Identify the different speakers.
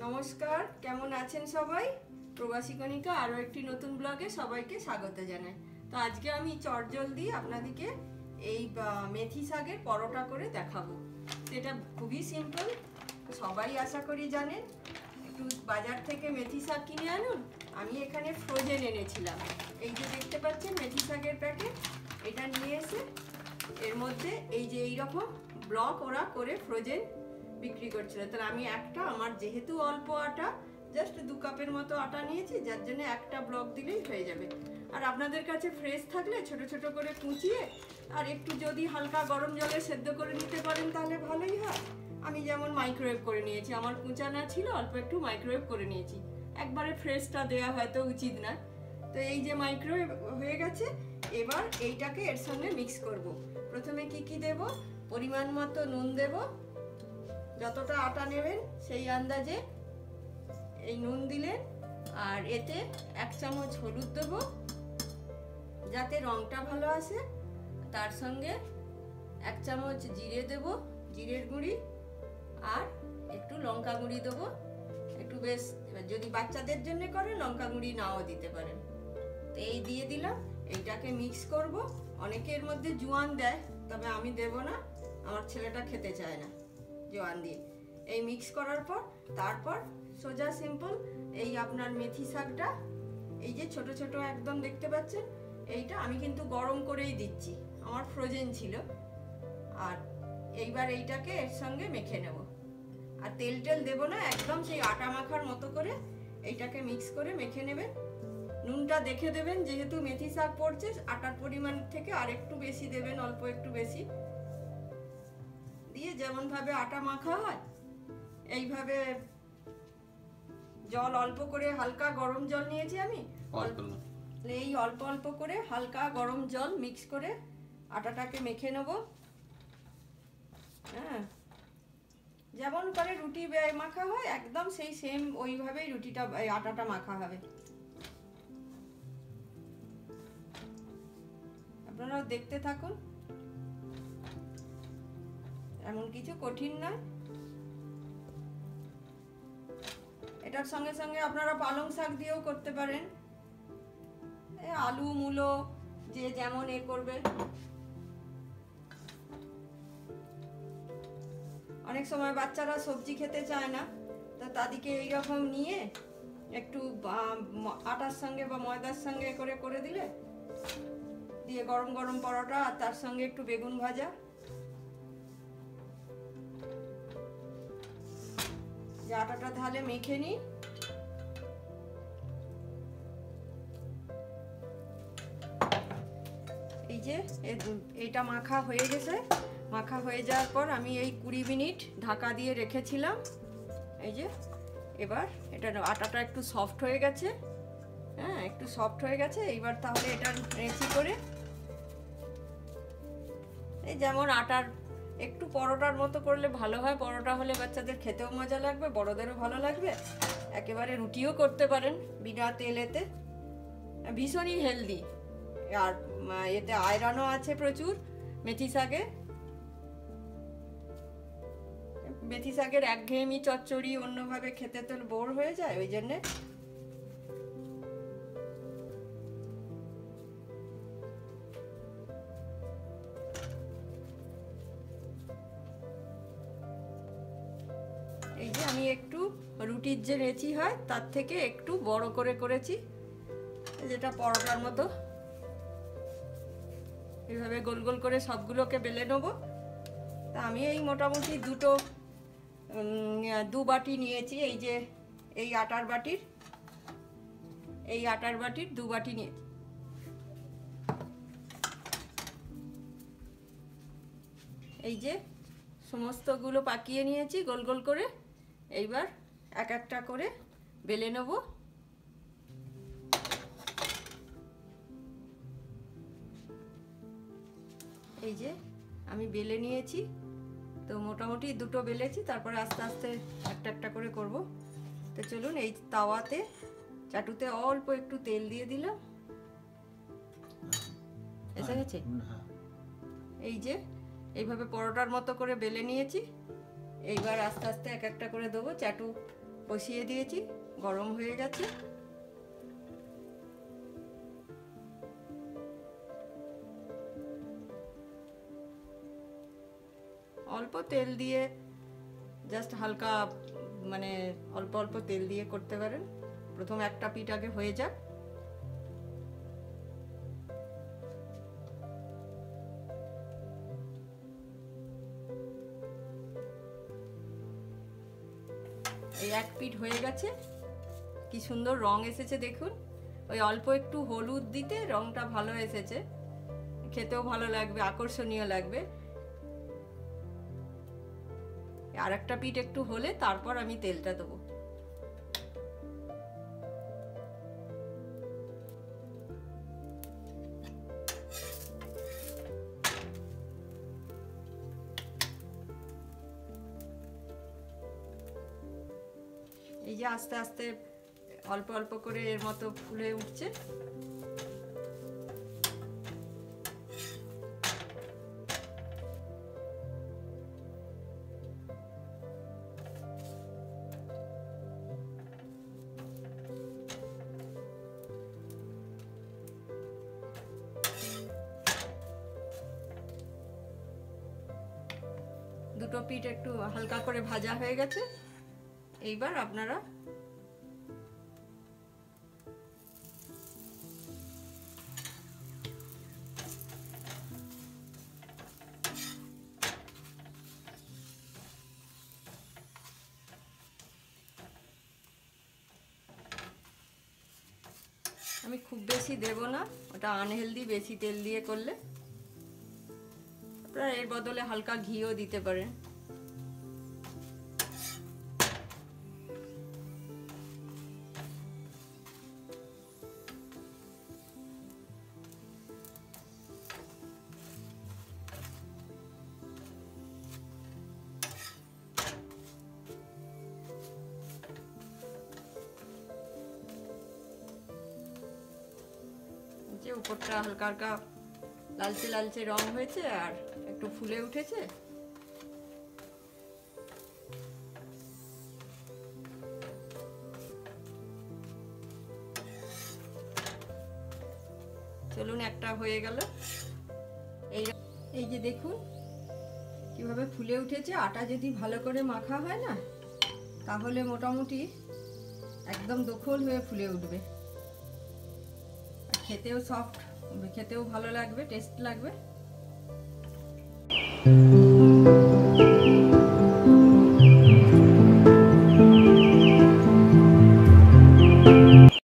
Speaker 1: নমস্কার, কেমন আছেন সবাই? প্রবাসী কণিকা আরো একটি নতুন ব্লগে সবাইকে স্বাগত জানাই। তো আজকে আমি চটজলদি আপনাদেরকে এই মেথি শাকের পরোটা করে দেখাবো। এটা খুবই সিম্পল, সবাই আশা করি জানেন। একটু বাজার থেকে মেথি শাক কিনে আনুন। আমি এখানে ফ্রোজেন এনেছিলাম। এই যে দেখতে পাচ্ছেন মেথি শাকের প্যাকেট, এটা নিয়ে এসে এর মধ্যে এই যে এইরকম ব্লক ওরা করে ফ্রোজেন বিক্রি করছিল। তাহলে আমি একটা, আমার যেহেতু অল্প আটা, জাস্ট 2 কাপের মতো আটা নিয়েছি, যার জন্য একটা ব্লক দিলেই হয়ে যাবে। আর আপনাদের কাছে ফ্রেশ থাকলে ছোট ছোট করে কুচিয়ে আর একটু যদি হালকা গরম জলে সেদ্ধ করে নিতে পারেন তাহলে ভালোই হয়। আমি যেমন মাইক্রোওয়েভ করে নিয়েছি, আমার কুচানা ছিল, অল্প একটু মাইক্রোওয়েভ করে নিয়েছি। একবারে ফ্রেশটা দেওয়া হয়তো উচিত না। তো এই যে মাইক্রোওয়েভ হয়ে গেছে, এবার এইটাকে এর সঙ্গে মিক্স করব। প্রথমে কি দেব? পরিমাণ মতো নুন দেব, যতটা আটা নেবেন সেই আন্দাজে এই নুন দিলেন। আর এতে 1 চামচ হলুদ দেব যাতে রংটা ভালো আসে। তার সঙ্গে 1 চামচ জিরে দেব, জিরের গুঁড়ি, আর একটু লঙ্কা গুঁড়ি দেবো। একটু বেশ, যদি বাচ্চাদের জন্য করে লঙ্কা গুঁড়ি নাও দিতে পারেন। তো এই দিয়ে দিলাম, এইটাকে মিক্স করব। অনেকের মধ্যে জোয়ান দেয়, তবে আমি দেব না, আমার ছেলেটা খেতে চায় না জোয়ান দিয়ে। এই মিক্স করার পর তারপর সোজা সিম্পল এই আপনার মেথি শাকটা, এই যে ছোট ছোট একদম দেখতে পাচ্ছেন, এইটা আমি কিন্তু গরম করেই দিচ্ছি, আমার ফ্রোজেন ছিল। আর এইবার এইটাকে এর সঙ্গে মেখে নেব। আর তেল দেব না, একদম সেই আটা মাখার মতো করে এইটাকে মিক্স করে মেখে নেবেন। নুনটা দেখে দেবেন, যেহেতু মেথি শাক পড়ছে, আটার পরিমাণ থেকে আর একটু বেশি দেবেন, অল্প একটু বেশি দিয়ে যেমন ভাবে আটা মাখা হয় এইভাবে জল অল্প করে, হালকা গরম জল নিয়েছি আমি, এই অল্প অল্প করে হালকা গরম জল মিক্স করে আটাটাকে মেখে নেব। হ্যাঁ, যেমন করে রুটি মাখা হয় একদম সেই সেম ওইভাবেই রুটিটা, আটাটা মাখা হবে। আপনারা দেখতে থাকুন, এমন কিছু কঠিন নয়। এটার সঙ্গে সঙ্গে আপনারা পালং শাক দিয়েও করতে পারেন, আলু মূলো যে যেমন করবে। অনেক সময় বাচ্চারা সবজি খেতে চায় না, তো তাদেরকে এইরকম নিয়ে একটু আটার সঙ্গে বা ময়দার সঙ্গে করে দিলে, দিয়ে গরম গরম পরোটা আর তার সঙ্গে একটু বেগুন ভাজা, যে আটাটা তাহলে মেখে নিই। এই যে এইটা মাখা হয়ে গেছে। মাখা হয়ে যাওয়ার পর আমি এই 20 মিনিট ঢাকা দিয়ে রেখেছিলাম। এই যে এবার এটা আটাটা একটু সফট হয়ে গেছে। হ্যাঁ, একটু সফট হয়ে গেছে। এইবার তাহলে এটা রেসি করে, এই যেমন আটার একটু পরোটার মতো করলে ভালো হয়। পরোটা হলে বাচ্চাদের খেতেও মজা লাগবে, বড়দেরও ভালো লাগবে। একেবারে রুটিও করতে পারেন বিনা তেলেতে, ভীষণই হেলদি। আর এতে আয়রনও আছে প্রচুর মেথি শাকে। মেথি শাকের একঘেয়েমি চচ্চড়ি অন্যভাবে খেতে তো বোর হয়ে যায়, ওই জন্যে এই যে আমি একটু রুটির যে লেচি হয় তার থেকে একটু বড় করে করেছি, যেটা পরোটার মতো। এইভাবে গোল গোল করে সবগুলোকে বেলে নেবো। তা আমি এই মোটামুটি 2 বাটি নিয়েছি। এই যে এই আটার বাটির 2 বাটি নিয়েছি। এই যে সমস্তগুলো পাকিয়ে নিয়েছি গোল গোল করে। এইবার এক একটা করে বেলে নেব। এই যে আমি বেলে নিয়েছি, তো মোটামুটি 2টো বেলেছি, তারপরে আস্তে আস্তে একটা একটা করে করব। তো চলুন, এই তাওয়াতে চাটুতে অল্প একটু তেল দিয়ে দিলাম। এসে গেছে। এই যে এইভাবে পরোটার মতো করে বেলে নিয়েছি। এইবার আস্তে আস্তে এক একটা করে দেবো। চাটু বসিয়ে দিয়েছি, গরম হয়ে গেছে। অল্প তেল দিয়ে, জাস্ট হালকা মানে অল্প অল্প তেল দিয়ে করতে পারেন। প্রথম একটা পিঠ আগে হয়ে যাক। এই এক পিঠ হয়ে গেছে, কি সুন্দর রং এসেছে দেখুন। ওই অল্প একটু হলুদ দিতে রংটা ভালো এসেছে, খেতেও ভালো লাগবে, আকর্ষণীয় লাগবে। আর একটা পিঠ একটু হলে তারপর আমি তেলটা দেবো। এই যে আস্তে আস্তে অল্প অল্প করে এর মতো ফুলে উঠছে। দুটো পিঠ একটু হালকা করে ভাজা হয়ে গেছে। এইবার আপনারা আমি খুব বেশি দেব না, ওটা আনহেলদি বেশি তেল দিয়ে করলে। আপনারা এর বদলে হালকা ঘিও দিতে পারেন। যে উপরটা হালকা হালকা লালচে লালচে রং হয়েছে আর একটু ফুলে উঠেছে। চলুন, একটা হয়ে গেল। এই যে দেখুন কিভাবে ফুলে উঠেছে। আটা যদি ভালো করে মাখা হয় না, তাহলে মোটামুটি একদম দোখল হয়ে ফুলে উঠবে। খেতেও সফট, খেতেও ভালো লাগবে, টেস্ট লাগবে।